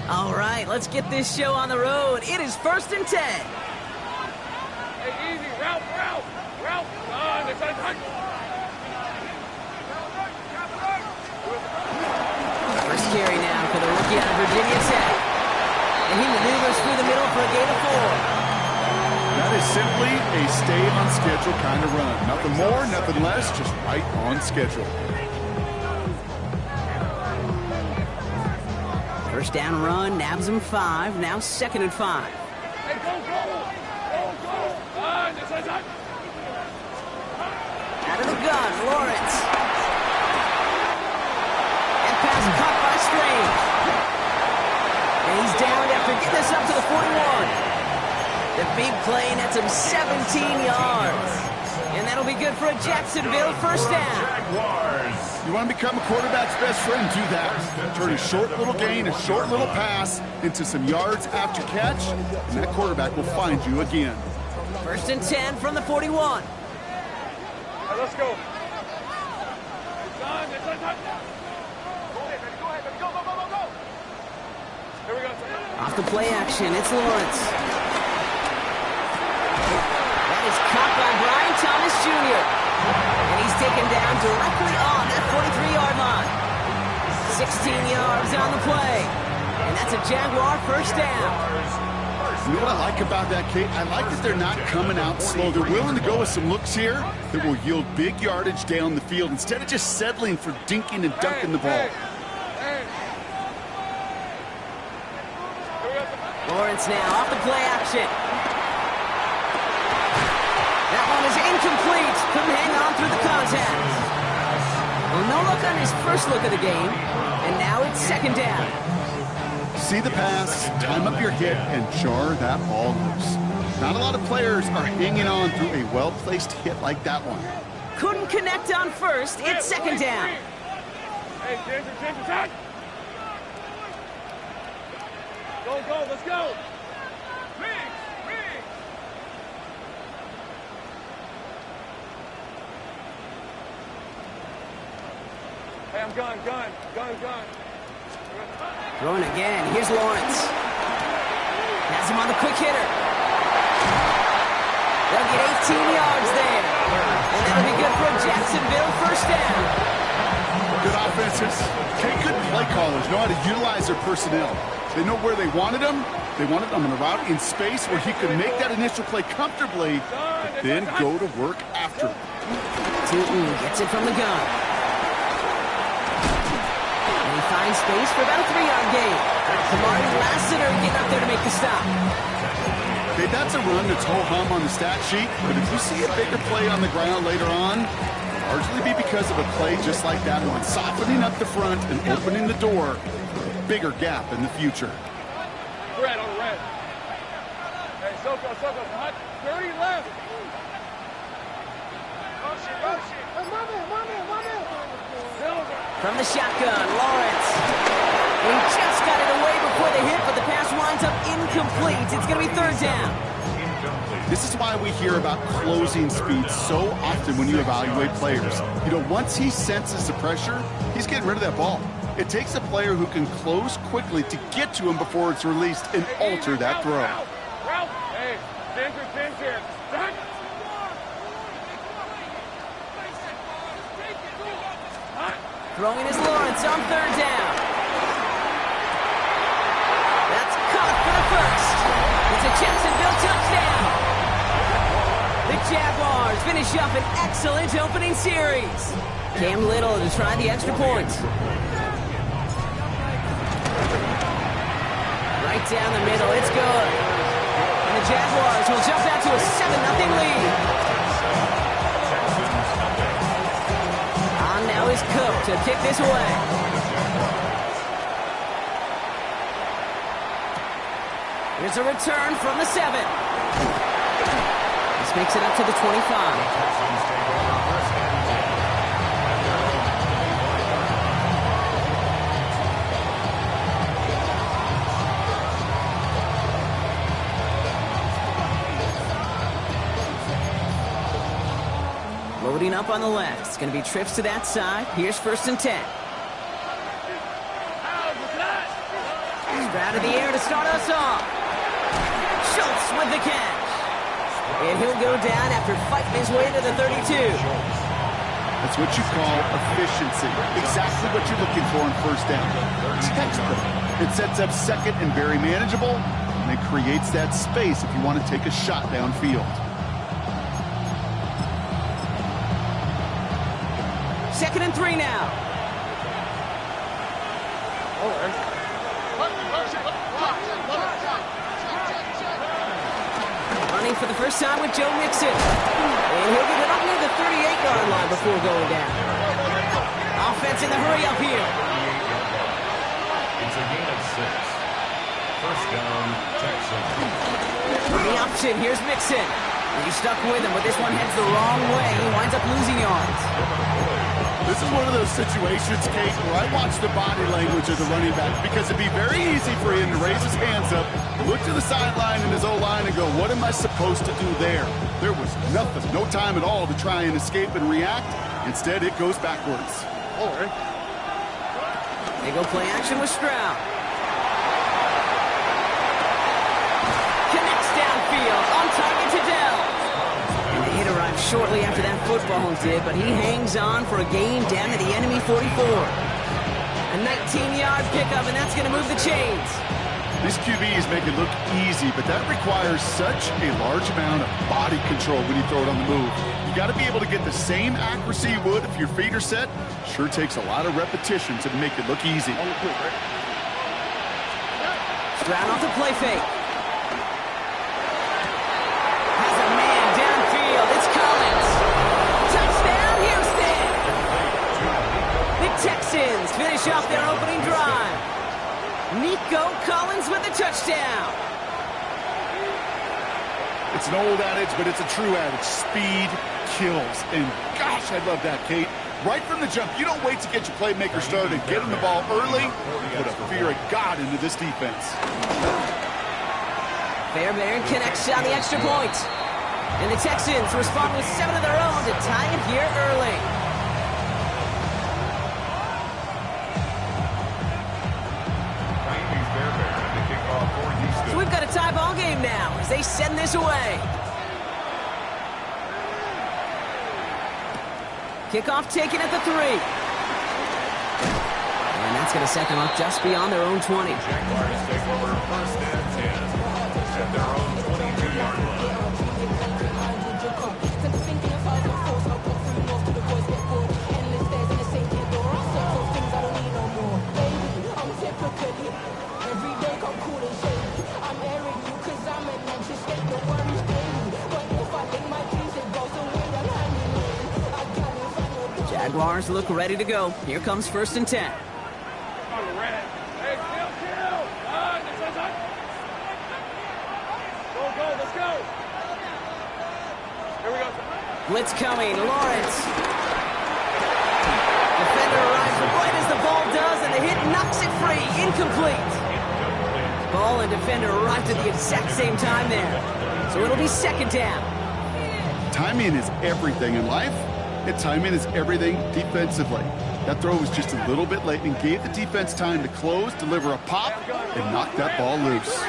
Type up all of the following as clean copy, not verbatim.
All right, let's get this show on the road. It is 1st and 10. Hey, easy. Route. First carry now for the rookie out of Virginia Tech. And he maneuvers through the middle for a gain of 4. That is simply a stay-on-schedule kind of run. Nothing more, nothing less, just right on schedule. First down run, nabs him 5. Now 2nd and 5. Hey, go. Out of the gun, Lawrence. And pass caught by Strange. And he's down after getting this up to the 41. The big play nets him 17 yards. And that'll be good for a Jacksonville first down. You want to become a quarterback's best friend, do that. Turn a short little gain, a short little pass into some yards after catch, and that quarterback will find you again. 1st and 10 from the 41. Right, let's go. Go ahead. Go. Here we go. Off the play action, it's Lawrence. That is caught by Brian Thomas Jr. And he's taken down directly on that 43-yard line. 16 yards on the play. And that's a Jaguar first down. You know what I like about that, Kate? I like that they're not coming out slow. They're willing to go with some looks here that will yield big yardage down the field instead of just settling for dinking and dunking the ball. Lawrence now off the play action. That one is incomplete. Couldn't hang on through the contact. Well, no look on his first look of the game. And now it's 2nd down. See the pass, time up your hit, and jar that ball loose. Not a lot of players are hanging on through a well-placed hit like that one. Couldn't connect on first. It's 2nd down. Hey, Ginger, touch! Go, let's go! Hey, I'm gun. Throwing again. Here's Lawrence. Has him on the quick hitter. They'll get 18 yards there. And that'll be good for a Jacksonville first down. Good offenses. Good play callers know how to utilize their personnel. They know where they wanted them. They wanted them on a route in space where he could make that initial play comfortably, but then go to work after. Tootin gets it from the gun. And he finds space for about a 3-yard gain. Kamari Lassiter getting up there to make the stop. Okay, that's a run that's ho-hum on the stat sheet, but if you see a bigger play on the ground later on, it'll largely be because of a play just like that one, softening up the front and opening the door for a bigger gap in the future. Red on red. Hey, Soko, hot. 30 left. From the shotgun, Lawrence. He just got it away before the hit, but the pass winds up incomplete. It's going to be 3rd down. This is why we hear about closing speed so often when you evaluate players. You know, once he senses the pressure, he's getting rid of that ball. It takes a player who can close quickly to get to him before it's released and alter that throw. Hey, Ginger. Throwing is Lawrence on 3rd down. That's caught for the first. It's a Jacksonville touchdown. The Jaguars finish up an excellent opening series. Cam Little to try the extra point. Right down the middle, it's good. And the Jaguars will jump out to a 7-0 lead. On now is Cook to kick this away. Here's a return from the 7. This makes it up to the 25. Loading up on the left. It's going to be trips to that side. Here's 1st and 10. Out of the air to start us off. Schultz with the catch. And he'll go down after fighting his way to the 32. That's what you call efficiency. Exactly what you're looking for in first down. Textbook. It sets up second and very manageable, and it creates that space if you want to take a shot downfield. Second and 3 now. Running for the first time with Joe Mixon. And he'll get it up near the 38-yard line before going down. Offense in the hurry up here. It's a gain of 6. First down, Texans. The option, here's Mixon. He's stuck with him, but this one heads the wrong way. He winds up losing yards. This is one of those situations, Kate, where I watch the body language of the running back because it'd be very easy for him to raise his hands up, look to the sideline in his O-line and go, what am I supposed to do there? There was nothing, no time at all to try and escape and react. Instead, it goes backwards. They go play action with Stroud. Connects downfield, on target to Dell. And the hit arrived shortly after that football did, but he hangs on for a gain down to the enemy 44. A 19-yard pickup, and that's going to move the chains. These QBs make it look easy, but that requires such a large amount of body control when you throw it on the move. You got to be able to get the same accuracy you would if your feet are set. Sure takes a lot of repetition to make it look easy. Stroud off the play fake. Has a man downfield. It's Collins. Touchdown, Houston. The Texans finish off their opening drive. Nico Collins with the touchdown. It's an old adage, but it's a true adage. Speed kills. And gosh, I love that, Kate. Right from the jump, you don't wait to get your playmaker started. Get him the ball early. Put a fear of God into this defense. Fairbairn connects on the extra point. And the Texans respond with 7 of their own to tie it here early. So we've got a tie ball game now as they send this away. Kickoff taken at the 3. And that's going to set them up just beyond their own 20. Jaguars take over first and 10 at their own 22-yard line. Jaguars look ready to go. Here comes first and 10. Hey, kill! Go, let's go! Here we go. Blitz coming, Lawrence. Defender arrives right as the ball does, and the hit knocks it free. Incomplete. Ball and defender arrived at the exact same time there. So it'll be second down. Timing is everything in life, and timing is everything defensively. That throw was just a little bit late and gave the defense time to close, deliver a pop, and knock that ball loose.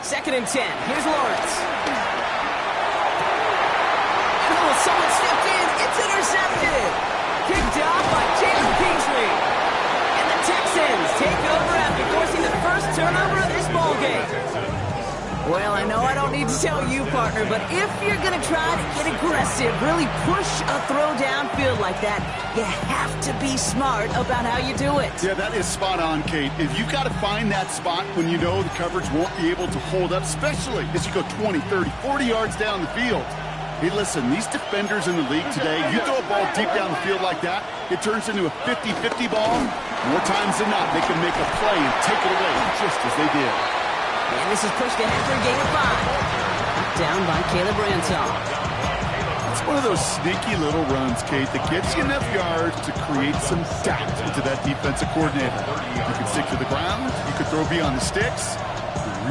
Second and 10. Here's Lawrence. Oh, someone stepped in. It's intercepted. Picked off by Jalen Peasley. And the Texans take over after forcing the first turnover of this ball game. Well, I know I don't need to tell you, partner, but if you're going to try to get aggressive, really push a throw downfield like that, you have to be smart about how you do it. Yeah, that is spot on, Kate. If you've got to find that spot when you know the coverage won't be able to hold up, especially as you go 20, 30, 40 yards down the field. Hey, listen, these defenders in the league today, you throw a ball deep down the field like that, it turns into a 50-50 ball. More times than not, they can make a play and take it away, just as they did. And this is pushed ahead for a gain of 5. Down by Caleb Ransom. It's one of those sneaky little runs, Kate, that gets you enough yards to create some doubt into that defensive coordinator. You can stick to the ground, you can throw beyond the sticks,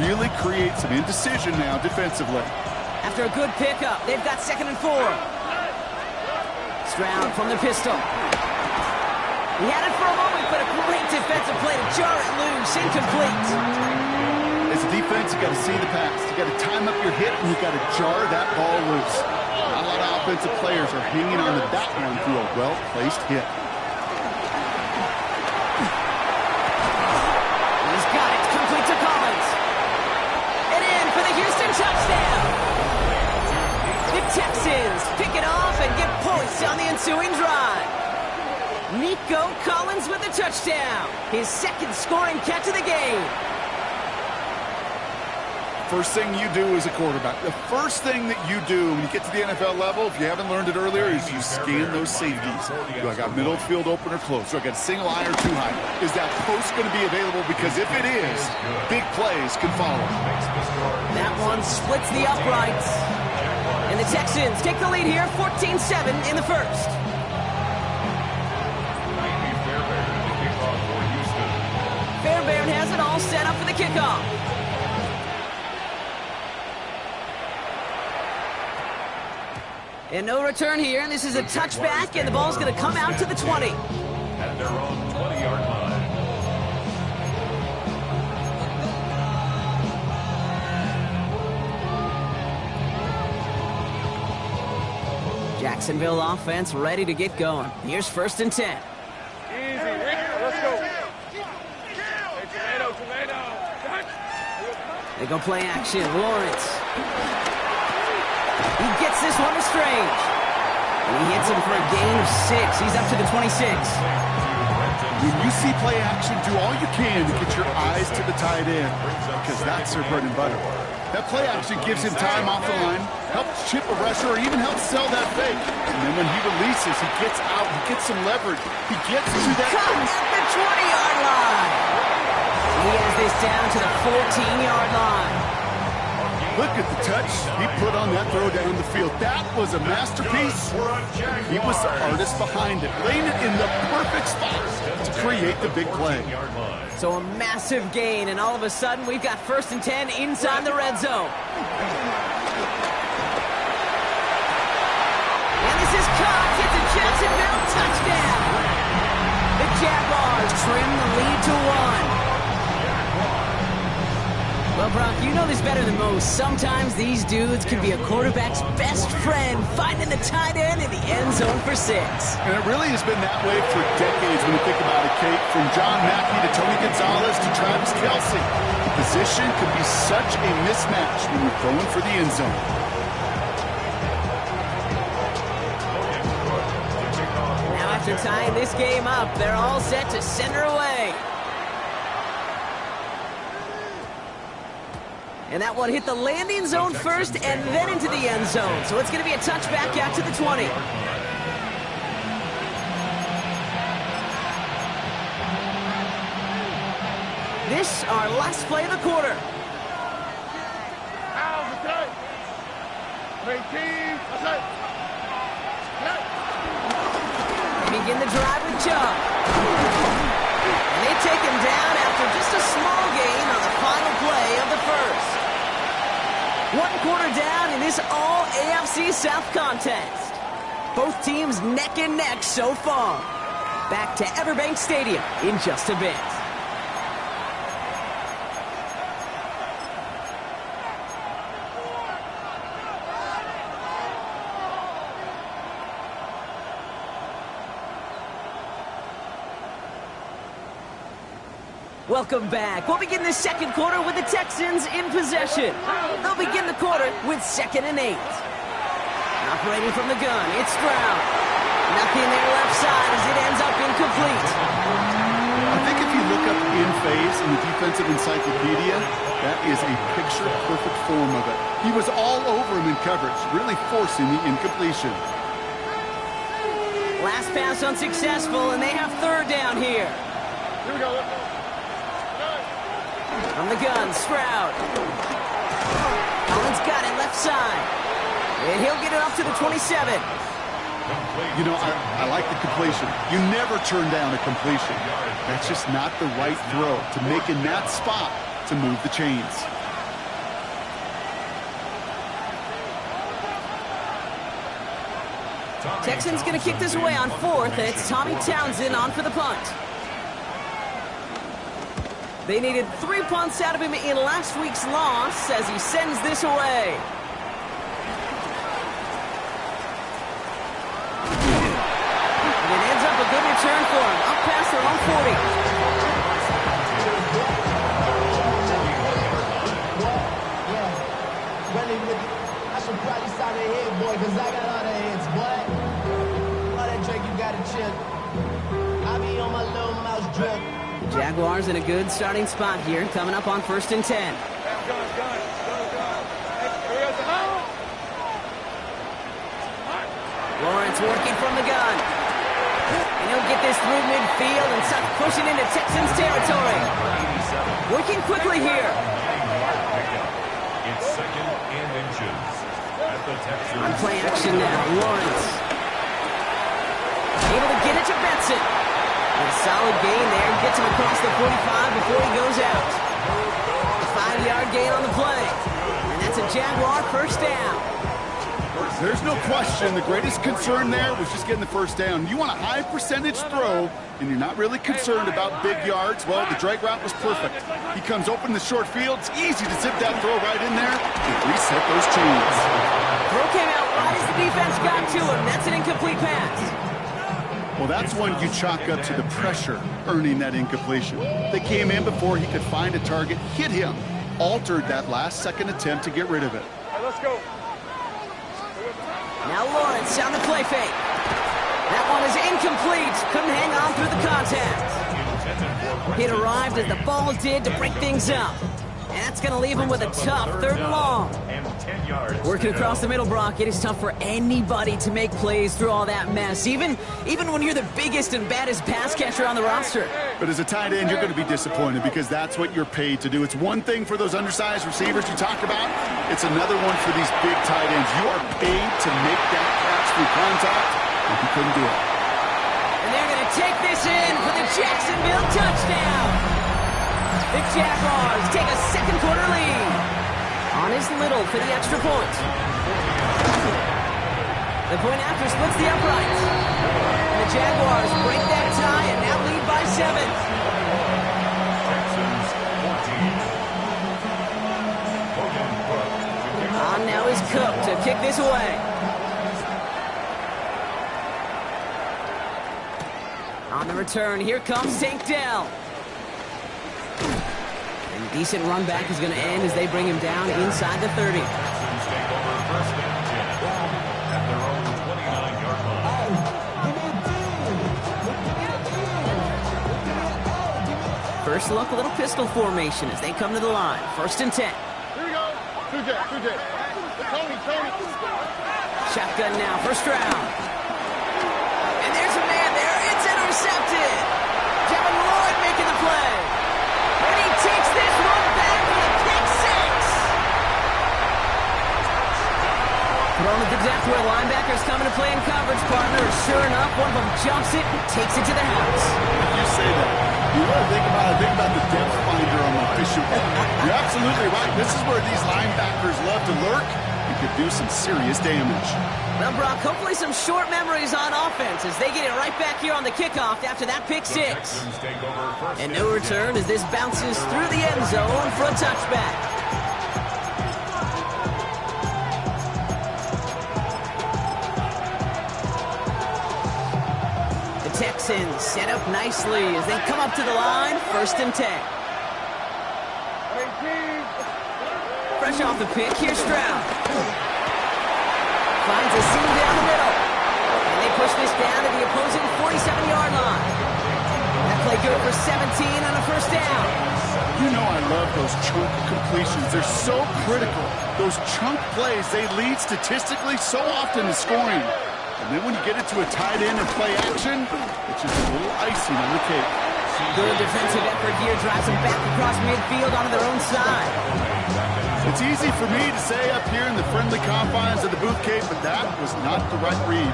really create some indecision now defensively. After a good pickup, they've got second and 4. Stroud from the pistol. He had it for a moment, but a great defensive play to jar it loose. Incomplete. As a defense, you got to see the pass. You got to time up your hit, and you got to jar that ball loose. Not a lot of offensive players are hanging on to that one through a well-placed hit. He's got it. Complete to Collins. And in for the Houston touchdown. The Texans pick it off and get points on the ensuing drive. Nico Collins with the touchdown. His second scoring catch of the game. First thing you do as a quarterback, the first thing that you do when you get to the NFL level, if you haven't learned it earlier, is you scan those safeties. Do I got middle field open or close? Do I got single high or two high? Is that post going to be available? Because if it is, big plays can follow. That one splits the uprights. And the Texans take the lead here, 14-7 in the first. Fairbairn has it all set up for the kickoff. And no return here, and this is a touchback, and the ball's going to come out to the 20. At their own 20-yard line. Jacksonville offense ready to get going. Here's 1st and 10. Easy, Rick. Let's go. Hey, tomato. They go play action. Lawrence. He gets this one to Strange. And he hits him for a gain of 6. He's up to the 26. When you see play action, do all you can to get your eyes to the tight end, because that's their bread and butter. That play action gives him time off the line, helps chip a rusher, or even helps sell that fake. And then when he releases, he gets out, he gets some leverage. He gets to that Comes the 20-yard line. He has this down to the 14-yard line. Look at the touch he put on that throw down the field. That was a masterpiece. He was the artist behind it, laying it in the perfect spot to create the big play. So a massive gain, and all of a sudden we've got 1st and 10 inside the red zone. And this is caught. It's a Jacksonville touchdown. The Jaguars trim the lead to 1. Well, Brock, you know this better than most. Sometimes these dudes can be a quarterback's best friend, finding the tight end in the end zone for 6. And it really has been that way for decades when you think about it, Kate. From John Mackey to Tony Gonzalez to Travis Kelce. The position could be such a mismatch when you're going for the end zone. Now after tying this game up, they're all set to send her away. And that one hit the landing zone first and then into the end zone. So it's going to be a touchback out to the 20. This our last play of the quarter. They begin the drive with Chubb. And they take him down after just a small gain on the final play of the first. 1 quarter down in this all AFC South contest. Both teams neck and neck so far. Back to Everbank Stadium in just a bit. Welcome back. We'll begin the second quarter with the Texans in possession. They'll begin the quarter with 2nd and 8. Operating from the gun, it's Stroud. Nothing there left side as it ends up incomplete. I think if you look up in phase in the defensive encyclopedia, that is a picture-perfect form of it. He was all over him in coverage, really forcing the incompletion. Last pass unsuccessful, and they have 3rd down here. Here we go. From the gun, Stroud. Collins got it left side. And he'll get it up to the 27. You know, I like the completion. You never turn down a completion. That's just not the right throw to make in that spot to move the chains. Texans going to kick this away on 4th, and it's Tommy Townsend on for the punt. They needed 3 punts out of him in last week's loss as he sends this away. And it ends up a good return for him, up past their own 40. I should probably stop the head, boy, because I got all the heads, boy. All that Drake, you got to chill. I be on my little mouse drip. Jaguars in a good starting spot here, coming up on 1st and 10. Lawrence working from the gun. And he'll get this through midfield and start pushing into Texans territory. Working quickly here. It's 2nd and inches at the Texans. On play action now, Lawrence. Able to get it to Benson. A solid gain there, gets him across the 45 before he goes out. A 5-yard gain on the play. And that's a Jaguar first down. There's no question the greatest concern there was just getting the first down. You want a high percentage throw, and you're not really concerned about big yards. Well, the drag route was perfect. He comes open the short field. It's easy to zip that throw right in there and reset those chains. Throw came out right as the defense got to him. That's an incomplete pass. Well, that's one you chalk up to the pressure earning that incompletion. They came in before he could find a target, hit him, altered that last-second attempt to get rid of it. All right, let's go. Now Lawrence on the play fake. That one is incomplete. Couldn't hang on through the contact. It arrived as the ball did to break things up. And that's going to leave him with a tough 3rd and long. And 10 yards. Working across the middle, Brock, it is tough for anybody to make plays through all that mess, even when you're the biggest and baddest pass catcher on the roster. But as a tight end, you're going to be disappointed because that's what you're paid to do. It's one thing for those undersized receivers you talk about. It's another one for these big tight ends. You are paid to make that catch through contact, and you couldn't do it. And they're going to take this in for the Jacksonville touchdown. The Jaguars take a 2nd quarter lead. On is Little for the extra point. The point after splits the uprights. And the Jaguars break that tie and now lead by 7. Texans 14. On now is Cook to kick this away. On the return, here comes Tank Dell. And decent run back is going to end as they bring him down inside the 30. Texans take over 1st and 10 at their own 29-yard line. First look, a little pistol formation as they come to the line. 1st and 10. Here we go. 2J. Tony. Shotgun now, 1st round. And there's a man there. It's intercepted. Devin Lloyd making the play. And he takes this one back for the pick 6. Thrown at the depth where linebackers coming to play in coverage, partner. Sure enough, one of them jumps it and takes it to the house. If you say that, you want to think about the depth finder on the fishing pole. You're absolutely right. This is where these linebackers love to lurk and could do some serious damage. Well, Brock, hopefully some short memories on offense as they get it right back here on the kickoff after that pick 6. Texans take over 1st And no return as this bounces through the end zone for a touchback. The Texans set up nicely as they come up to the line, 1st and 10. Fresh off the pick, here's Stroud. Finds a seam down the middle. And they push this down to the opposing 47-yard line. That play good for 17 on a 1st down. You know I love those chunk completions. They're so critical. Those chunk plays, they lead statistically so often to scoring. And then when you get it to a tight end and play action, it's just a little icing on the cake. Good defensive effort here drives them back across midfield onto their own side. It's easy for me to say up here in the friendly confines of the Booth Cave, but that was not the right read.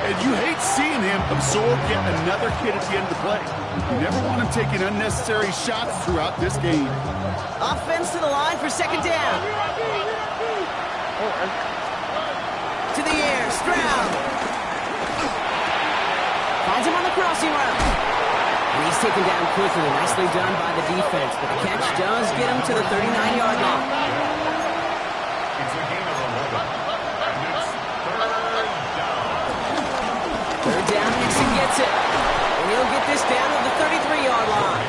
And you hate seeing him absorb yet another hit at the end of the play. You never want him taking unnecessary shots throughout this game. Offense to the line for 2nd down. To the air, Stroud. crossing route. And he's taken down quickly. Nicely done by the defense. But the catch does get him to the 39-yard line. It's a gain of 11. And it's Third down, Mixon gets it. And he'll get this down to the 33-yard line.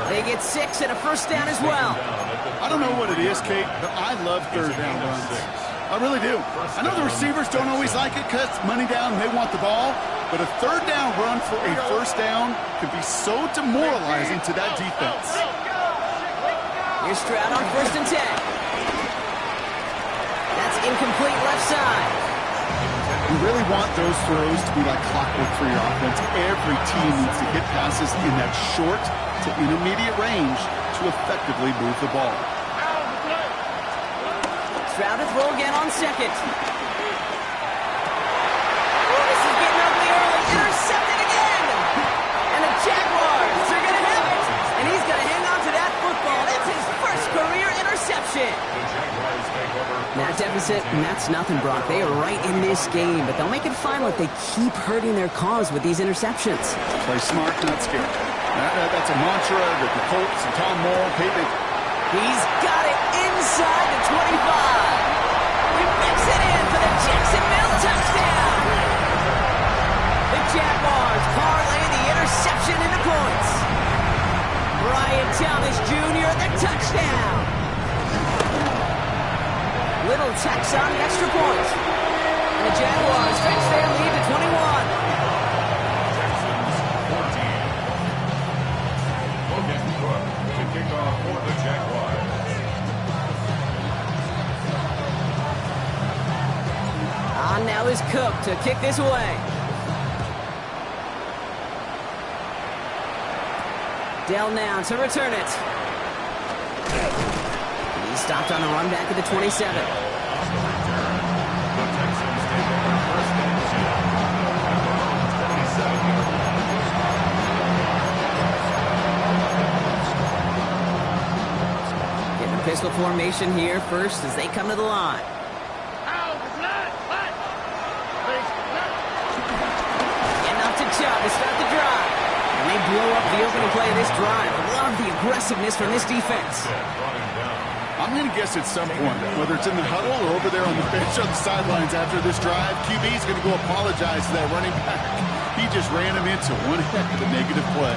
They get 6 and a first down as well. I don't know what it is, Kate, but I love third down runs. I really do. I know the receivers don't always like it because money down and they want the ball, but a third down run for a first down can be so demoralizing to that defense. Here's Stroud on 1st and 10. That's incomplete left side. You really want those throws to be like clockwork for your offense. Every team needs to hit passes in that short to intermediate range to effectively move the ball. Stroud to throw again on 2nd. Oh, this is getting ugly early. Intercepted again. And the Jaguars are going to have it. And he's going to hang on to that football. That's his first career interception. That deficit, and that's nothing, Brock. They are right in this game, but they'll make it final if they keep hurting their cause with these interceptions. Play smart, not scared. That's a mantra that the Colts and Tom Moore, He's got it inside the 25. He makes it in for the Jacksonville touchdown. The Jaguars parlay the interception into points. Brian Thomas Jr., the touchdown. Little tacks on the extra point. And the Jaguars stretch their lead to 21. On now is Cook to kick this away. Dell now to return it. He stopped on the run back at the 27. Getting a pistol formation here first as they come to the line. To start the drive. And they blow up the opening play of this drive. Love the aggressiveness from this defense. I'm going to guess at some point, whether it's in the huddle or over there on the bench on the sidelines after this drive, QB is going to go apologize to that running back. He just ran him into one heck of a negative play.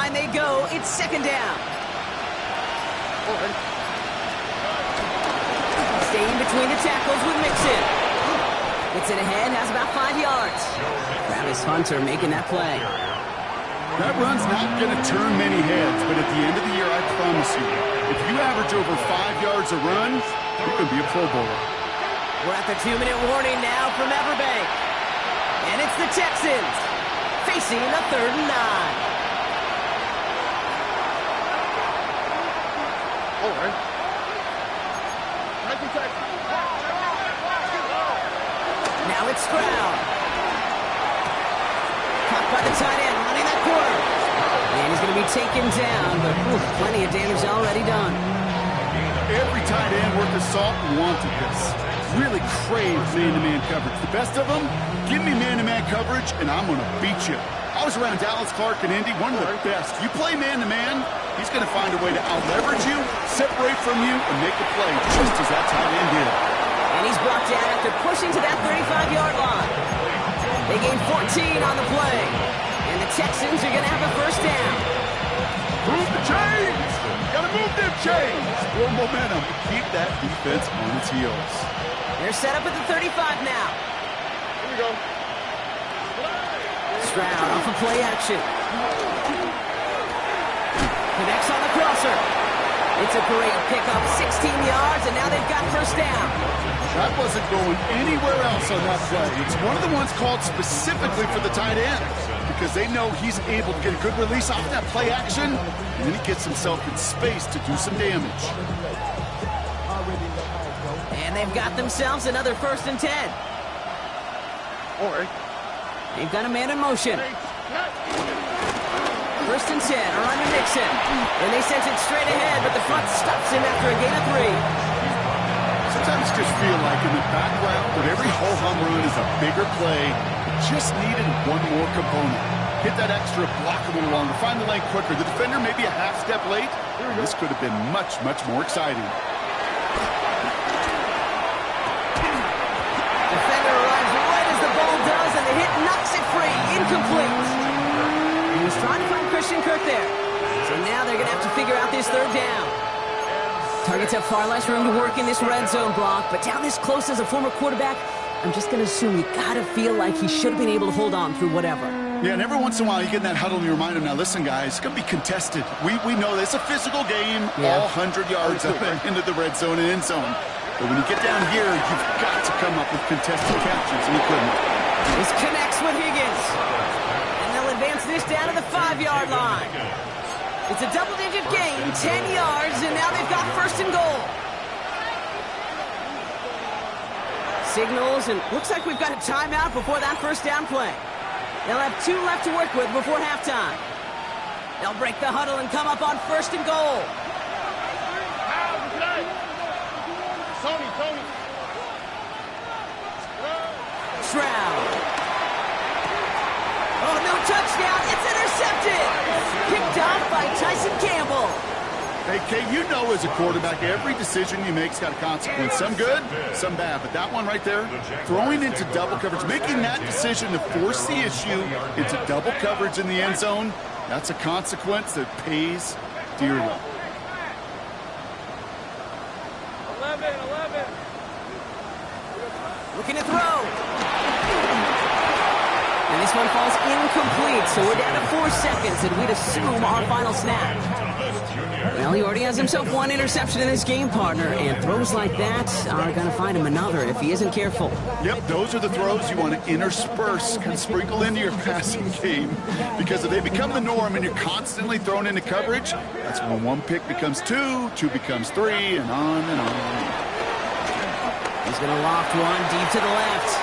They go. It's 2nd down. Staying between the tackles with Mixon. Gets it ahead, has about 5 yards. Travis Hunter making that play. That run's not going to turn many heads, but at the end of the year, I promise you, if you average over 5 yards a run, you could be a Pro Bowler. We're at the 2-minute warning now from Everbank. And it's the Texans facing the 3rd and 9. Now it's Stroud. Caught by the tight end, running that corner. And he's going to be taken down, but plenty of damage already done. Every tight end worth his salt wanted this. Really craved man-to-man coverage. The best of them, give me man-to-man coverage, and I'm going to beat you. I was around Dallas Clark and Indy, one of the best. You play man-to-man, he's going to find a way to out-leverage you, separate from you, and make a play just as that tight end did. And he's brought down after pushing to that 35-yard line. They gain 14 on the play. And the Texans are going to have a first down. Move the chains! Gotta move them chains! More momentum. Keep that defense on its heels. They're set up at the 35 now. Here we go. Stroud off of play action. Connects on the crosser. It's a great pickup, 16 yards, and now they've got first down. That wasn't going anywhere else on that play. It's one of the ones called specifically for the tight end because they know he's able to get a good release off that play action, and then he gets himself in space to do some damage. And they've got themselves another 1st and 10. They've got a man in motion. 1st and 10 are under Nixon. And they sent it straight ahead, but the front stops him after a gain of 3. Sometimes just feel like in the background of every ho-hum run is a bigger play. It just needed one more component. Hit that extra, block a little longer, find the lane quicker. The defender maybe a half step late. This could have been much, much more exciting. Defender arrives right as the ball does, and the hit knocks it free. Incomplete. He was trying to find Christian Kirk there. So now they're going to have to figure out this 3rd down. Targets have far less room to work in this red zone block, but down this close as a former quarterback, I'm just going to assume you got to feel like he should have been able to hold on through whatever. Yeah, and every once in a while you get in that huddle and you remind him, now listen, guys, it's going to be contested. We know that it's a physical game, all 100 yards up into the red zone and end zone. But when you get down here, you've got to come up with contested catches, and he couldn't. This connects with Higgins. And they'll advance this down to the 5-yard line. It's a double-digit gain, 10 yards, and now they've got 1st and goal. Signals, and looks like we've got a timeout before that 1st down play. They'll have 2 left to work with before halftime. They'll break the huddle and come up on 1st and goal. Tony. Stroud. Oh, no touchdown. It's intercepted. Picked off by Tyson Campbell. Hey, Kate, you know as a quarterback, every decision you make's got a consequence. Some good, some bad. But that one right there, throwing into double coverage, making that decision to force the issue into double coverage in the end zone, that's a consequence that pays dearly. 11. Looking to throw. And this one falls incomplete, so we're down to 4 seconds, and we'd assume our final snap. Well, he already has himself 1 interception in this game, partner, and throws like that are going to find him another if he isn't careful. Yep, those are the throws you want to intersperse, kind of sprinkle into your passing game, because if they become the norm and you're constantly thrown into coverage, that's when 1 pick becomes 2, 2 becomes 3, and on and on. He's going to loft one deep to the left.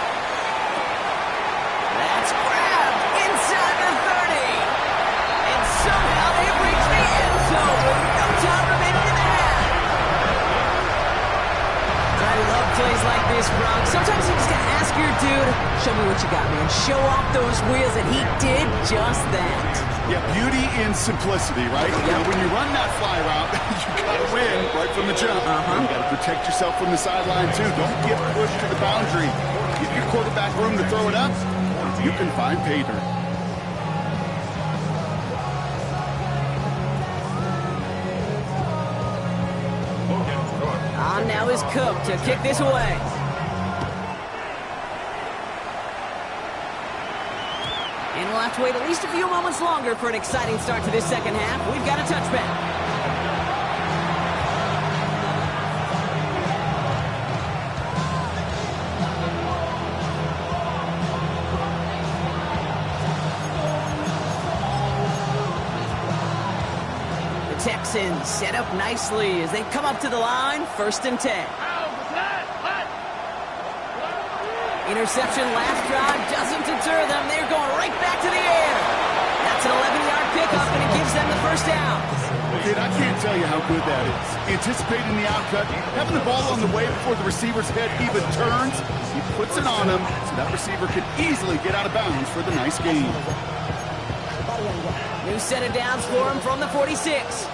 That's grabbed inside the 30. And somehow they've reached the end zone with no time remaining in the half. I love plays like this, Brock. Sometimes you just got to ask your dude, show me what you got, man. Show off those wheels, and he did just that. Yeah, beauty in simplicity, right? Yep. Now, when you run that fly route, you got to win right from the jump. You got to protect yourself from the sideline, too. Don't get pushed to the boundary. Give your quarterback room to throw it up. You can find pay dirt. On now is Cook to kick this away. And we'll have to wait at least a few moments longer for an exciting start to this 2nd half. We've got a touchback. The Texans set up nicely as they come up to the line, 1st and 10. Interception last drive doesn't deter them. They're going right back to the air. That's an 11-yard pickup, and it gives them the 1st down. Kid, I can't tell you how good that is. Anticipating the outcut, having the ball on the way before the receiver's head even turns, he puts it on him so that receiver can easily get out of bounds for the nice gain. New set of downs for him from the 46.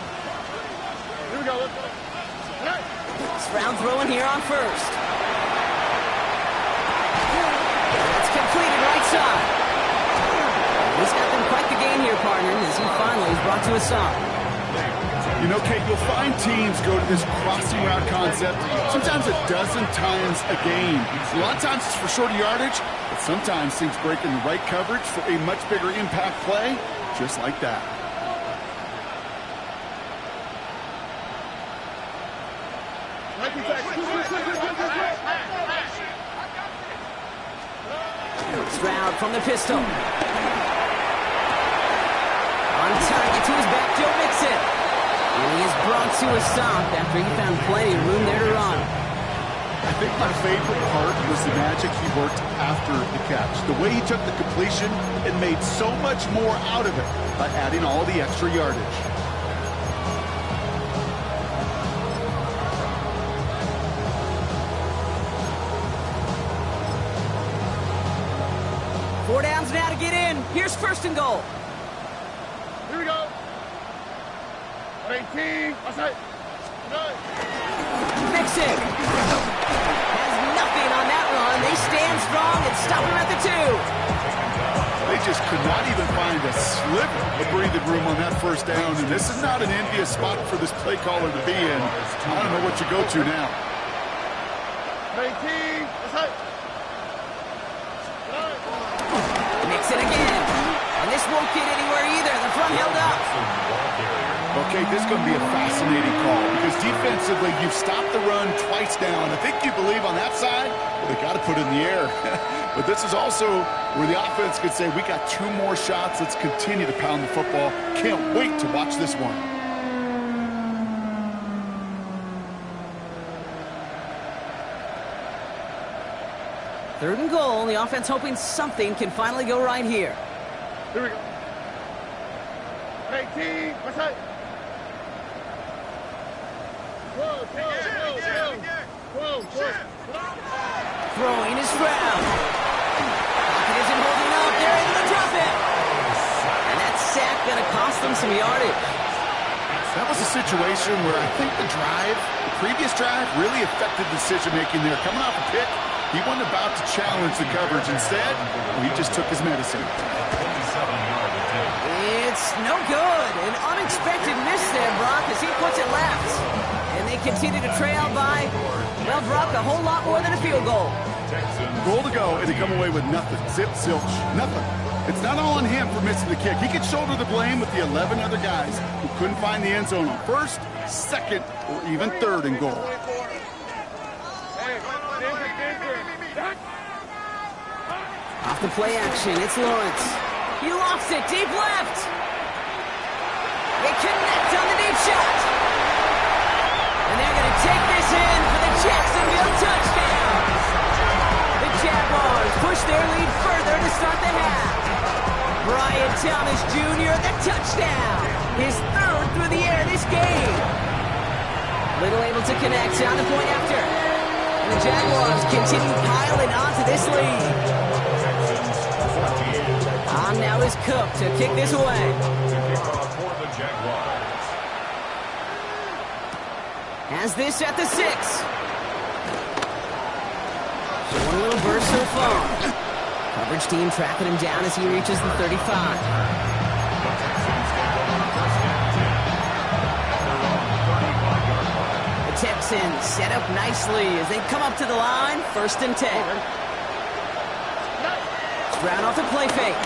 Here we go. Stroud throwing here on 1st. Completed right side. He's got them quite the gain here, partner, as he finally is brought to a stop. You know, Kate, you'll find teams go to this crossing route concept sometimes a dozen times a game. A lot of times it's for shorter yardage, but sometimes things break in the right coverage for a much bigger impact play, just like that. Stroud from the pistol. On target to his back, Joe Mixon. And he is brought to a stop after he found plenty of room there to run. I think my favorite part was the magic he worked after the catch. The way he took the completion and made so much more out of it by adding all the extra yardage. Four downs now to get in. Here's first and goal. Here we go. 18. Outside. Mixon has nothing on that run. They stand strong and stop him at the 2. They just could not even find a sliver of breathing room on that first down, and this is not an envious spot for this play caller to be in. I don't know what you go to now. 18. Outside. Mixon again. And this won't get anywhere either. The front held up. Okay, this is going to be a fascinating call because defensively, you've stopped the run twice down. I think you believe on that side, well, they got to put it in the air. But this is also where the offense could say, we got 2 more shots. Let's continue to pound the football. Can't wait to watch this one. Third and goal. The offense hoping something can finally go right here. Here we go. 18. Outside. Throwing is Stroud. Pocket isn't holding up. They're able to drop it. And that sack going to cost them some yardage. That was a situation where I think the previous drive, really affected decision-making there. Coming off a pick, he wasn't about to challenge the coverage. Instead, he just took his medicine. It's no good. An unexpected miss there, Brock, as he puts it left. And they continue to trail by, well, Brock, a whole lot more than a field goal. Goal to go, and they come away with nothing. Zip, zilch, nothing. It's not all on him for missing the kick. He could shoulder the blame with the 11 other guys who couldn't find the end zone on first, second, or even third and goal. Off the play action, it's Lawrence. He lofts it, deep left. They connect on the deep shot. And they're going to take this in for the Jacksonville touchdown. The Jaguars push their lead further to start the half. Brian Thomas Jr., the touchdown. His 3rd through the air this game. Little able to connect on the point after. And the Jaguars continue piling onto this lead. On now is Cook to kick this away. Has this at the 6. Showing a little burst so far. Coverage team tracking him down as he reaches the 35. The Texans set up nicely as they come up to the line. 1st and 10. Stroud off the play fake.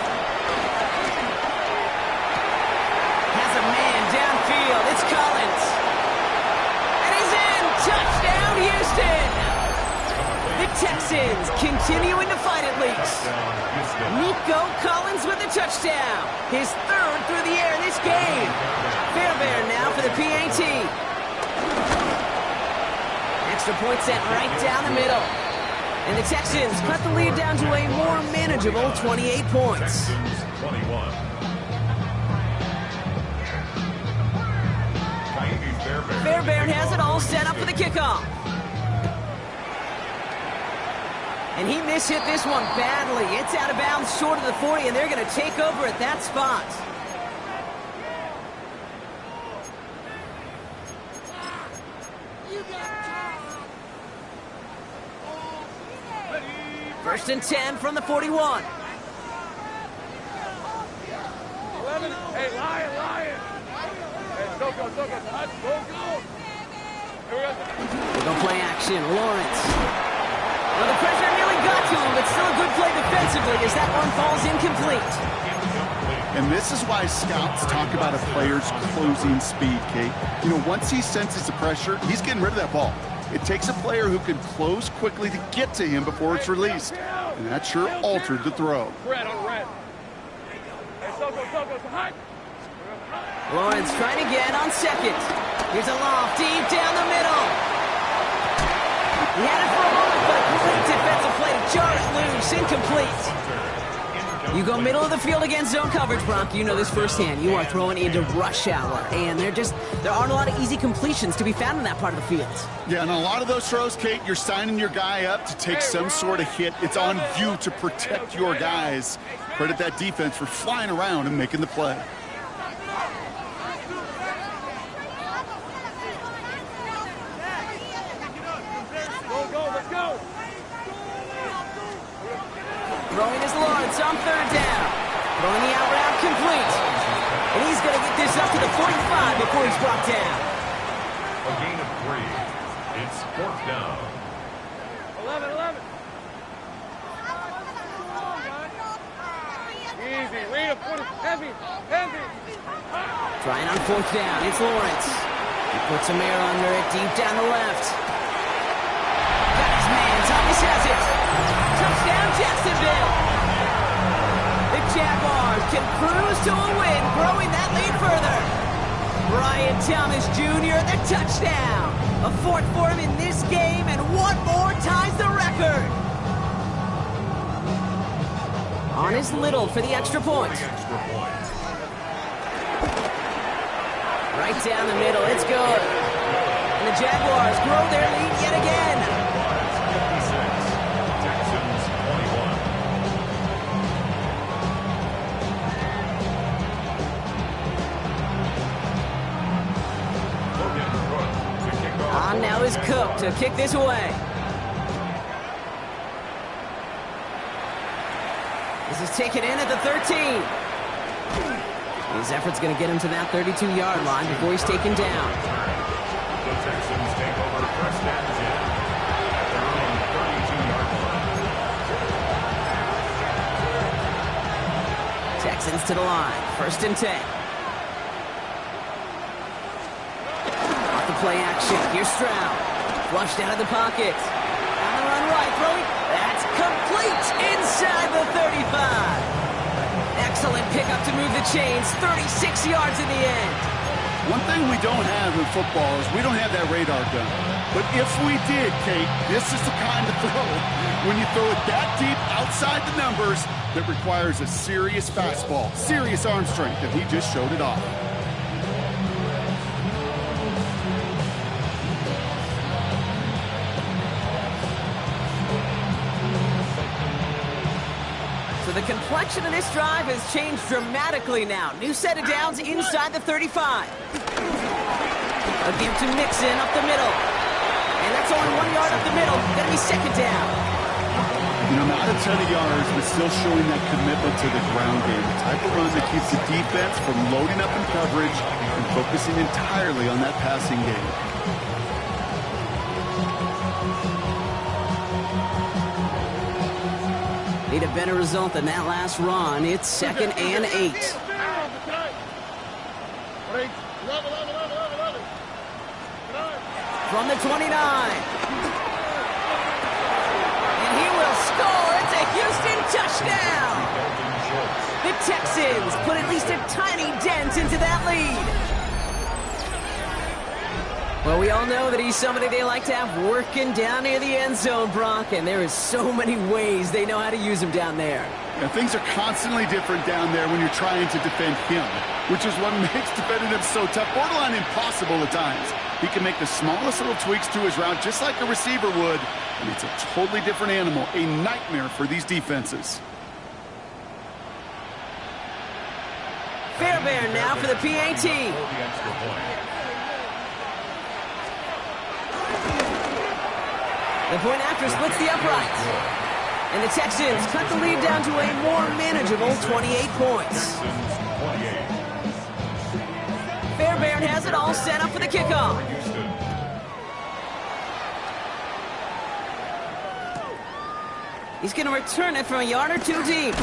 Has a man downfield. It's Collins. And he's in. Touchdown, Houston. The Texans continuing to fight at least. Nico Collins with the touchdown. His 3rd through the air this game. Fairbairn now for the PAT. Extra point set right down the middle. And the Texans cut the lead down to a more manageable 28 points. Fairbairn has it all set up for the kickoff. And he mishit this one badly. It's out of bounds short of the 40, and they're going to take over at that spot. First and 10 from the 41. 11. Hey, Lion. Hey, go. Hot, go. Here we go. They go play action. Lawrence. Well, the pressure nearly got to him, but still a good play defensively as that one falls incomplete. And this is why scouts talk about a player's closing speed, Kate. You know, once he senses the pressure, he's getting rid of that ball. It takes a player who can close quickly to get to him before it's released. And that sure altered the throw. Red on red. Hey, Soko, hot. Lawrence trying again on 2nd. Here's a loft deep down the middle. He had it for a Great defensive play to jar it loose. Incomplete. You go middle of the field against zone coverage, Bronk. You know this firsthand. You are throwing into rush hour, and there aren't a lot of easy completions to be found in that part of the field. Yeah, and a lot of those throws, Kate, you're signing your guy up to take some sort of hit. It's on you to protect your guys. Credit that defense for flying around and making the play. Throwing is Lawrence on third down. Throwing the out route complete. And he's going to get this up to the 45 before he's brought down. A gain of 3. It's 4th down. 11. Easy. Read a foot. Heavy. Trying on 4th down. It's Lawrence. He puts some air under it deep down the left. Got his man. Thomas has it. Touchdown, Jacksonville. The Jaguars can cruise to a win, growing that lead further. Brian Thomas Jr., the touchdown. A 4th for him in this game, and one more ties the record. On is Little for the extra point. Right down the middle, it's good. And the Jaguars grow their lead yet again. On now is Cook to kick this away. This is taken in at the 13. His effort's going to get him to that 32-yard line before he's taken down. The Texans take over 1st and 10 at their own 32-yard line. Texans to the line. 1st and 10. Off the play action. Here's Stroud. Flushed out of the pocket. On the run right. Throwing. That's complete inside the 35. Excellent pickup to move the chains. 36 yards in the end. One thing we don't have in football is we don't have that radar gun. But if we did, Kate, this is the kind of throw, when you throw it that deep outside the numbers, that requires a serious fastball, serious arm strength, and he just showed it off. The complexion of this drive has changed dramatically now. New set of downs inside the 35. A give to Mixon up the middle. And that's only 1 yard up the middle. Gonna be 2nd down. You know, not a ton of yards, but still showing that commitment to the ground game. The type of run that keeps the defense from loading up in coverage and focusing entirely on that passing game. Need a better result than that last run. It's 2nd and 8. From the 29. And he will score. It's a Houston touchdown. The Texans put at least a tiny dent into that lead. Well, we all know that he's somebody they like to have working down near the end zone, Bronk, and there is so many ways they know how to use him down there. Yeah, things are constantly different down there when you're trying to defend him, which is what makes defending him so tough, borderline impossible at times. He can make the smallest little tweaks to his route just like a receiver would, and it's a totally different animal, a nightmare for these defenses. Fairbairn now for the PAT. The point after splits the uprights. And the Texans cut the lead down to a more manageable 28 points. Fairbairn has it all set up for the kickoff. He's going to return it from a yard or two deep.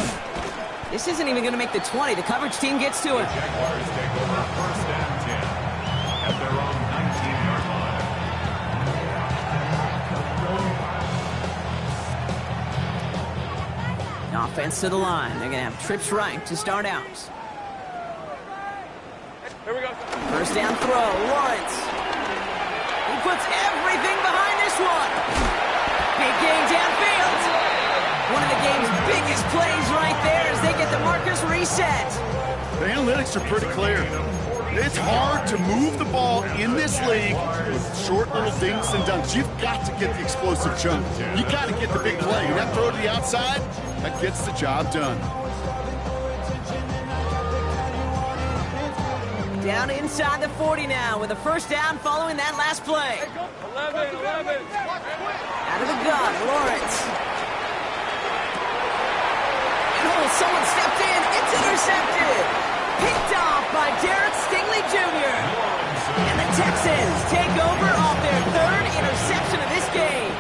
This isn't even going to make the 20. The coverage team gets to it. Jaguars take over 1st and 10 at their own 19-yard line. Offense to the line. They're going to have trips right to start out. Here we go. 1st down throw. Lawrence. He puts everything behind this one. He Big gain downfield. One of the game's biggest plays right there as they get the markers reset. The analytics are pretty clear. It's hard to move the ball in this league with short little dinks and dunks. You've got to get the explosive chunk. You got to get the big play. And that throw to the outside, that gets the job done. Down inside the 40 now with a first down following that last play. 11. Out of the gun, Lawrence. Oh, someone stepped in. It's intercepted. Picked off by Derek Stingley Jr. And the Texans take over off their third interception of this game.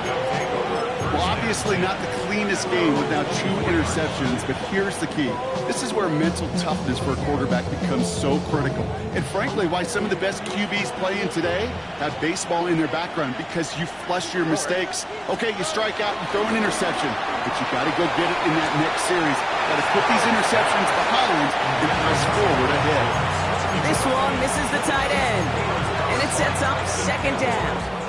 Well, obviously not the cleanest game with now 2 interceptions, but here's the key. This is where mental toughness for a quarterback becomes so critical. And frankly, why some of the best QBs playing today have baseball in their background, because you flush your mistakes. Okay, you strike out, you throw an interception, but you got to go get it in that next series. Got to put these interceptions behind and press forward ahead. This one misses the tight end, and it sets up second down.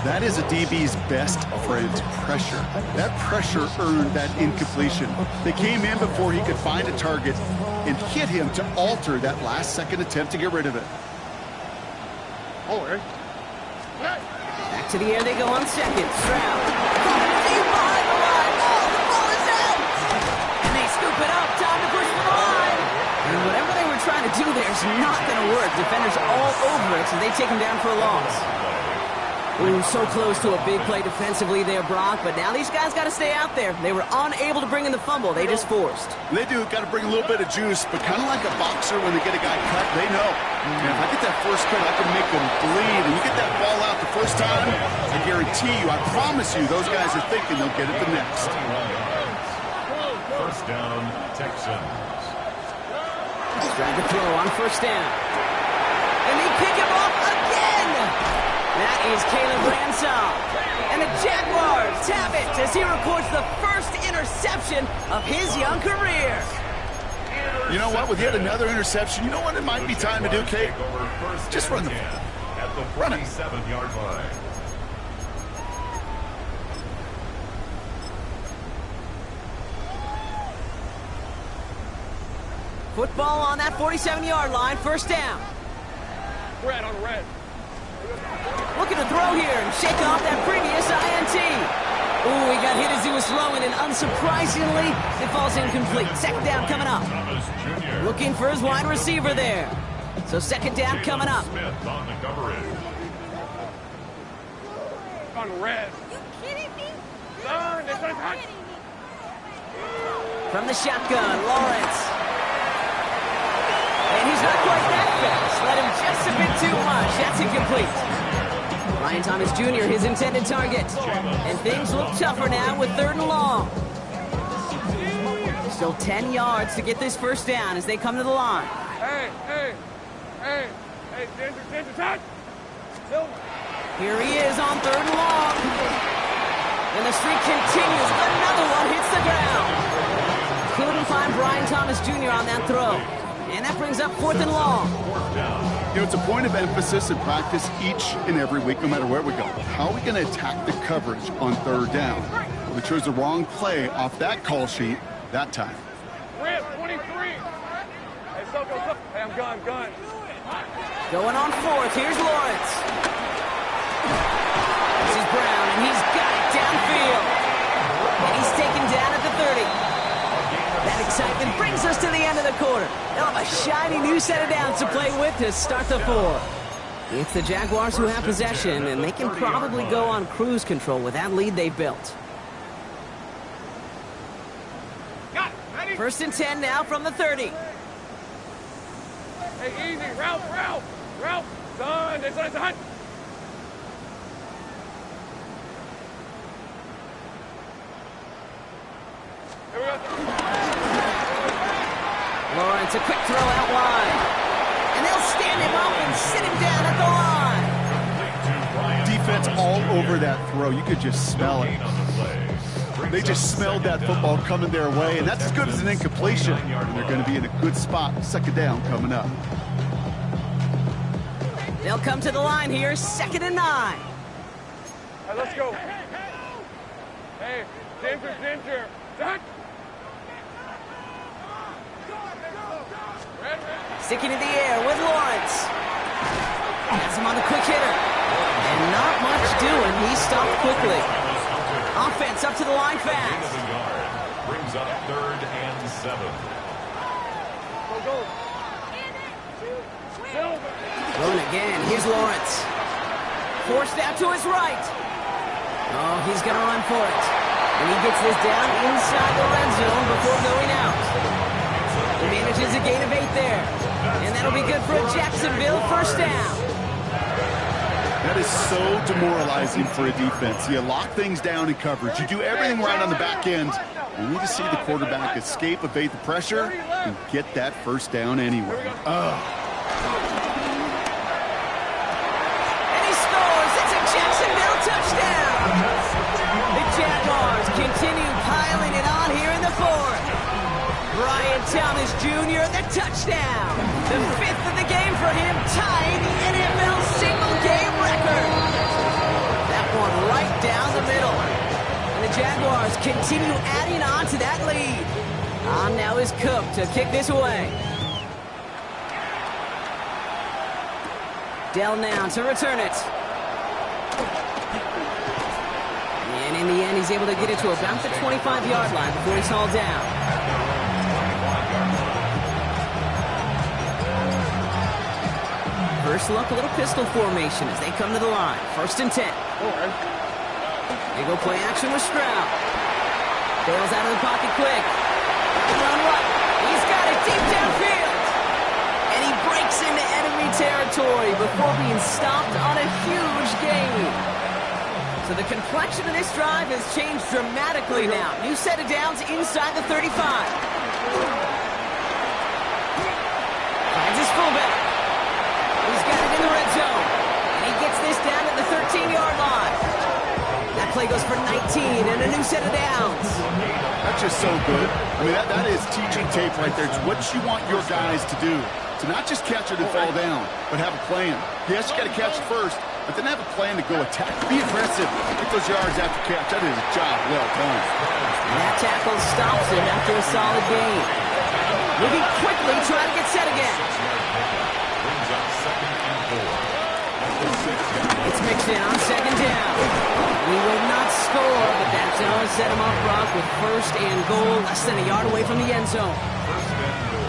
That is a DB's best friend, pressure. That pressure earned that incompletion. They came in before he could find a target and hit him to alter that last-second attempt to get rid of it. Back to the air they go on second. Stroud. Deep behind the line. Oh, the ball is out. And they scoop it up. Time to push for the line. And whatever they were trying to do there is not going to work. Defenders all over it, so they take him down for a loss. Ooh, so close to a big play defensively there, Brock, but now these guys got to stay out there. They were unable to bring in the fumble. They just forced. They do. Got to bring a little bit of juice, but kind of like a boxer when they get a guy cut, they know. And if I get that first cut, I can make them bleed. And you get that ball out the first time, I guarantee you, I promise you, those guys are thinking they'll get it the next. First down, Texans. Drag the throw on first down. And they pick him off again. That is Caleb Ransom. And the Jaguars have it as he records the first interception of his young career. You know what? With yet another interception, you know what it might be time to do, Kate? Just run the ball. At the 47-yard line. Football on that 47-yard line, first down. Red on red. Looking to throw here and shake off that previous INT. Ooh, he got hit as he was throwing, and unsurprisingly, it falls incomplete. Second down coming up. Looking for his wide receiver there. So second down coming up. Smith on the coverage. On red. You kidding me? Son, it's a touch. From the shotgun, Lawrence. And he's not quite that fast. Let him just a bit too much. That's incomplete. Ryan Thomas Jr., his intended target. And things look tougher now with third and long. Still 10 yards to get this first down as they come to the line. Hey, Ginger, touch. Here he is on third and long. And the streak continues. Another one hits the ground. Couldn't find Brian Thomas Jr. on that throw. And that brings up fourth and long. You know, it's a point of emphasis in practice each and every week, no matter where we go. How are we going to attack the coverage on third down? Well, we chose the wrong play off that call sheet that time. Red, 23. Hey, Soko. Hey, I'm gun. Going on fourth. Here's Lawrence. This is Brown, and he's got it downfield. And he's taken down at the 30. That excitement brings us to the end of the quarter. They'll have a shiny new set of downs to play with to start the fourth. It's the Jaguars who have possession, and they can probably go on cruise control with that lead they've built. First and 10 now from the 30. Hey, easy. Ralph. Son, it's a touch. Here we go. Lawrence, a quick throw out wide. And they'll stand him up and sit him down at the line. Defense all over that throw. You could just smell it. They just smelled that football coming their way, and that's as good as an incompletion. And they're going to be in a good spot. Second down coming up. They'll come to the line here, second and 9. All right, let's go. Hey, Ginger. Duck. Sticking in the air with Lawrence. Has him on the quick hitter. And not much doing. He stopped quickly. Offense up to the line fast. Brings up 3rd and 7. Go. Going again. Here's Lawrence. Forced out to his right. Oh, he's going to run for it. And he gets this down inside the red zone before going out. He manages a gain of 8 there. And that'll be good for a Jacksonville first down. That is so demoralizing for a defense. You lock things down in coverage. You do everything right on the back end. You need to see the quarterback escape, evade the pressure, and get that first down anyway. And he scores. It's a Jacksonville touchdown. The Jaguars continue piling it on here in the 4th. Brian Thomas Jr., the touchdown. The 5th of the game for him, tying the NFL single-game record. That one right down the middle. And the Jaguars continue adding on to that lead. On now is Cook to kick this away. Dell now to return it. And in the end, he's able to get it to about the 25-yard line before he's hauled down. First look, a little pistol formation as they come to the line. 1st and 10. They go play action with Stroud. Bails out of the pocket quick. Run right. He's got it deep downfield. And he breaks into enemy territory before being stopped on a huge gain. So the complexion of this drive has changed dramatically now. New set of downs inside the 35. Finds his fullback. He's got it in the red zone. And he gets this down at the 13-yard line. That play goes for 19 and a new set of downs. That's just so good. I mean, that is teaching tape right there. It's what you want your guys to do. To not just catch it and fall down, but have a plan. Yes, you got to catch it first, but then have a plan to go attack. Be aggressive. Get those yards after catch. That is a job well done. And that tackle stops him after a solid gain. Moving quickly, trying to get set again. Brings up 2nd and 4. It's mixed in on 2nd down. He will not score, but that's going to set him up, Brock, with 1st and goal, less than a yard away from the end zone.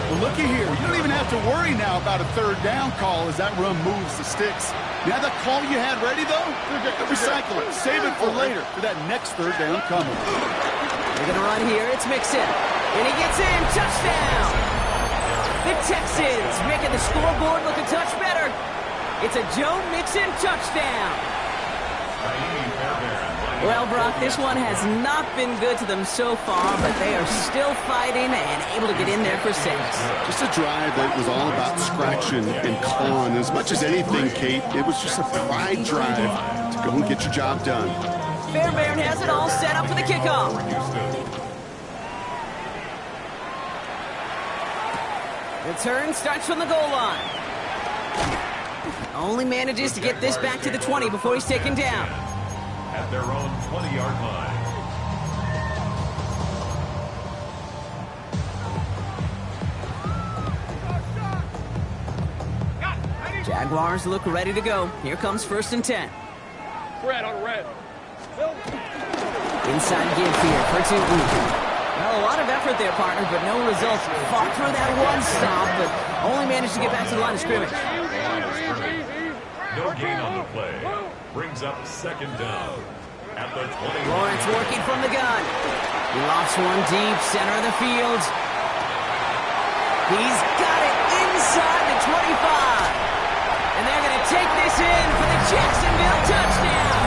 Well, looky here. You don't even have to worry now about a 3rd down call as that run moves the sticks. Now that call you had ready, though, recycle it. Save it for later for that next 3rd down coming. They're going to run here. It's Mixon. And he gets in. Touchdown. The Texans making the scoreboard look a touch better. It's a Joe Mixon touchdown. Well, Brock, this one has not been good to them so far, but they are still fighting and able to get in there for 6. Just a drive that was all about scratching and clawing. As much as anything, Kate, it was just a pride drive to go and get your job done. Fairbairn has it all set up for the kickoff. Return starts from the goal line. Only manages to get this back to the 20 before he's taken down. At their own 20-yard line. Jaguars look ready to go. Here comes 1st and 10. Red on red. Inside give here for Tootin. Well, a lot of effort there, partner, but no results. Fought through that one stop, but only managed to get back to the line of scrimmage. No gain on the play. Brings up 2nd down. At the 20. Lawrence working from the gun. He lofts one deep, center of the field. He's got it inside the 25. And they're going to take this in for the Jacksonville touchdown.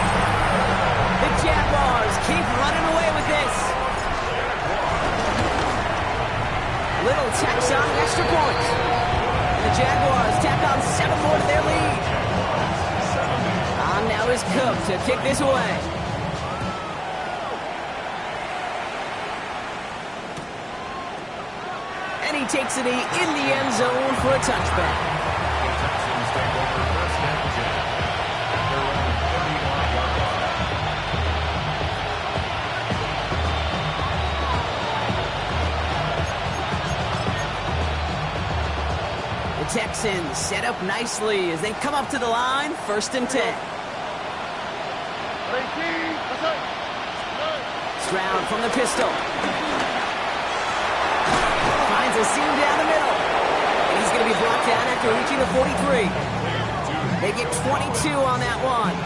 The Jaguars keep running away with this. Little tacks on an extra point. And the Jaguars tack on 7 more to their lead. On now is Cook to kick this away. And he takes it in the end zone for a touchback. Texans take over 1st and 10. At their own 31-yard line. Texans set up nicely as they come up to the line, 1st and 10. Stroud from the pistol. Finds a seam down the middle. And he's going to be brought down after reaching the 43. They get 22 on that one.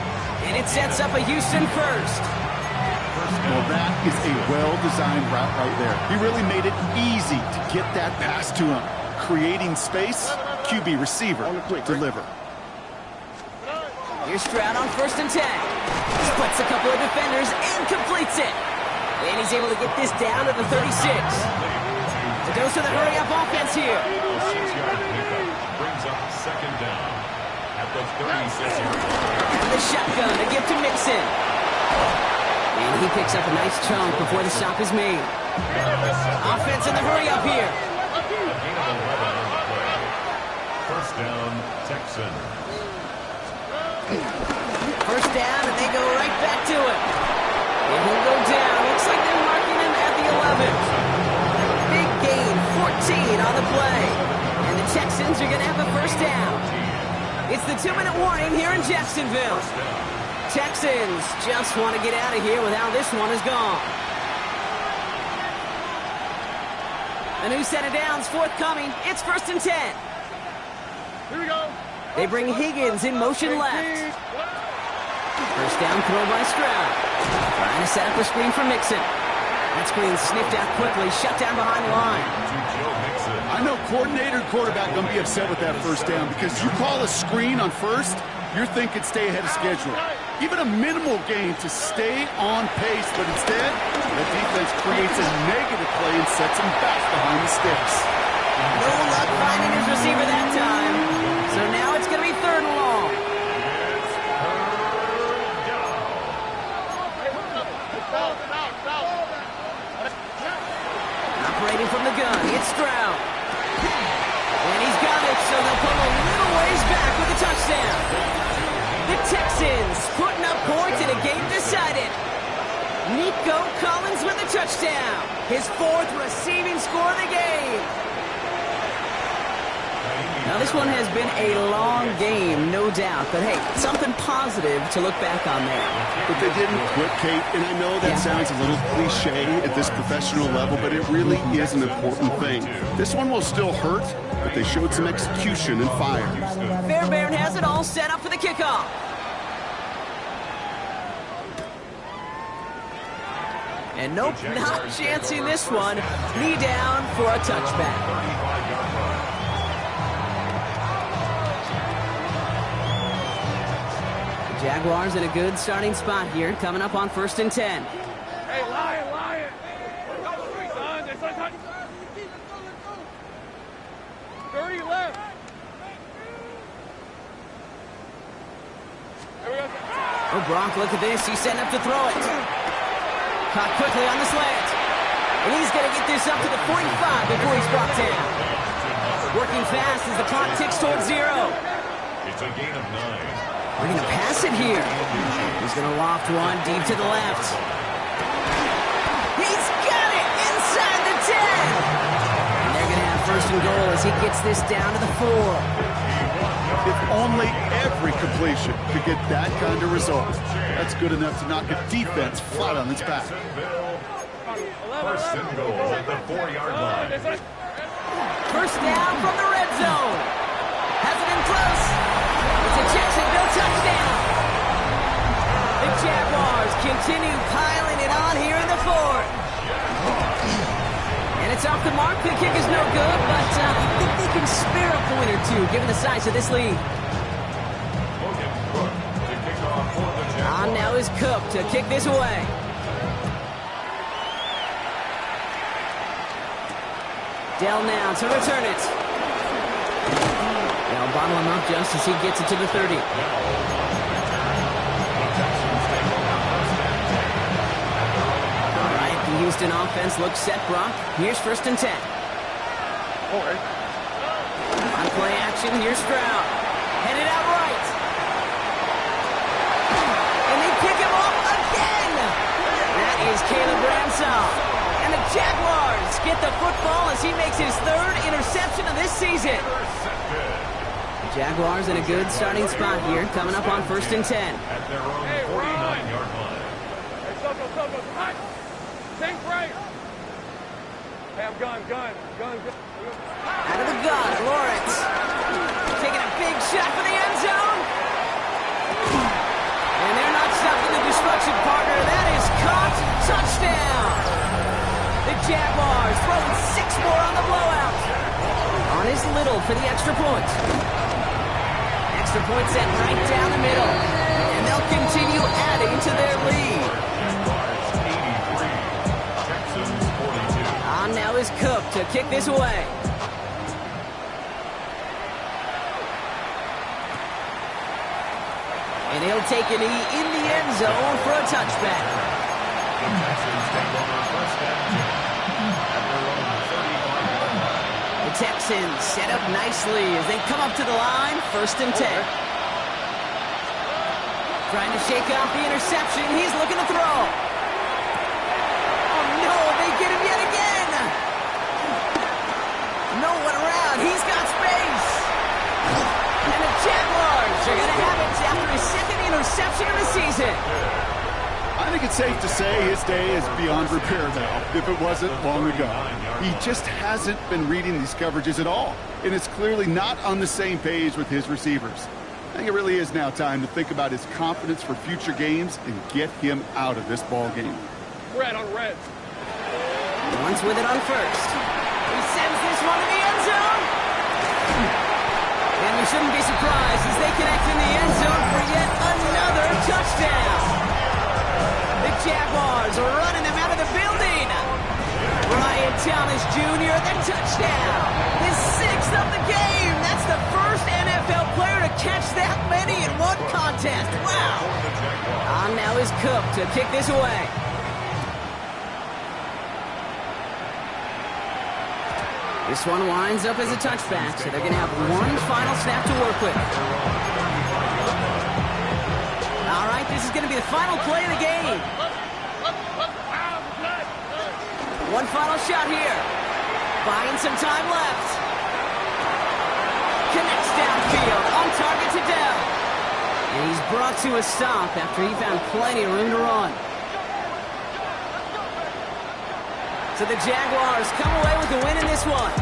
And it sets up a Houston first. Well, that is a well-designed route right there. He really made it easy to get that pass to him. Creating space, QB receiver, deliver. Here's Stroud on 1st and 10. Splits a couple of defenders and completes it. And he's able to get this down to the 36. The dose of the hurry-up offense here. Brings up 2nd down at the 36-yard line. And the shotgun to give to Mixon. And he picks up a nice chunk before the stop is made. Offense in the hurry-up here. A gain of 11 on the play. 1st down, Texans. 1st down, and they go right back to it. And he'll go down. Looks like they're marking him at the 11. Big gain, 14 on the play. And the Texans are going to have a 1st down. It's the 2-minute warning here in Jacksonville. Texans just want to get out of here with how this one is gone. A new set of downs forthcoming. It's 1st and 10. Here we go. They bring Higgins in motion left. 1st down throw by Stroud. Trying to set up a screen for Mixon. That screen sniffed out quickly, shut down behind the line. I know coordinator and quarterback going to be upset with that 1st down because you call a screen on 1st, you're thinking stay ahead of schedule. Even a minimal gain to stay on pace, but instead, the defense creates a negative play and sets him back behind the sticks. No luck finding his receiver that time. So now it's going to be 3rd and long. Operating from the gun, it's Stroud. And he's got it, so they'll pull a little ways back with a touchdown. The Texans putting up points in a game decided. Nico Collins with a touchdown. His 4th receiving score of the game. Now, this one has been a long game, no doubt. But, hey, something positive to look back on there. But they didn't quit, Kate, and I know that sounds a little cliche at this professional level, but it really is an important thing. This one will still hurt, but they showed some execution and fire. Fairbairn has it all set up for the kickoff. And nope, not chancing this one. Knee down for a touchback. Jaguars in a good starting spot here, coming up on 1st and 10. Hey, Lion. Son, 30 left. Here we go. Oh, Gronk, look at this. He's setting up to throw it. Caught quickly on the slant. And he's going to get this up to the 45 before he's brought down. Working fast as the clock ticks towards 0. It's a gain of 9. We're going to pass it here. He's going to loft one deep to the left. He's got it inside the 10. And they're going to have 1st and goal as he gets this down to the 4. If only every completion could get that kind of result. That's good enough to knock a defense flat on its back. 1st and goal at the 4-yard line. 1st down from the red zone. Has it in close. It's a Jacksonville touchdown. The Jaguars continue piling it on here in the 4th. And it's off the mark. The kick is no good, but I think they can spare a point or two given the size of this lead. On now is Cook to kick this away. Dell now to return it. They'll bottle him up just as he gets it to the 30. All right, the Houston offense looks set, Brock. Here's 1st and 10. On play action, here's Stroud. Headed out right. And they pick him up again. That is Caleb Bransall. And the Jaguars get the football as he makes his 3rd interception of this season. Jaguars in a good starting spot here, coming up on 1st and 10. At their own 49-yard line. Hey, Soko, hot. Think right. Hey, I'm gun. Out of the gun, Lawrence. Taking a big shot for the end zone. And they're not stopping the destruction, partner. That is caught. Touchdown. The Jaguars throwing 6 more on the blowout. On is Little for the extra point. Extra point set right down the middle. And they'll continue adding to their lead. Jaguars 83. Texans 42. On now is Cook to kick this away. And he'll take a knee in the end zone for a touchback. The Texans take over 1st and 10. At their own 35-yard line. The Texans set up nicely as they come up to the line, 1st and 10. Trying to shake off the interception. He's looking to throw. Oh, no, they get him yet again. No one around. He's got space. And the Jaguars are going to have it after his 2nd interception of the season. I think it's safe to say his day is beyond repair now, if it wasn't long ago. He just hasn't been reading these coverages at all, and it's clearly not on the same page with his receivers. I think it really is now time to think about his confidence for future games and get him out of this ball game. Red on red. Once with it on 1st. He sends this one to the end zone. And we shouldn't be surprised as they connect in the end zone for yet another touchdown. The Jaguars are running them out of the building. Brian Thomas Jr., the touchdown. His 6th of the game. That's the first NFL player to catch that many in one contest. Wow. On now is Cook to kick this away. This one winds up as a touchback, so they're going to have one final snap to work with. All right, this is going to be the final play of the game. One final shot here. Buying some time left. Connects downfield, on target to Dell. And he's brought to a stop after he found plenty of room to run. So the Jaguars come away with a win in this one.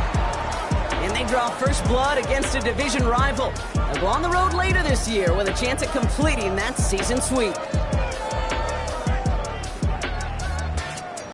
And they draw first blood against a division rival. They'll go on the road later this year with a chance at completing that season sweep.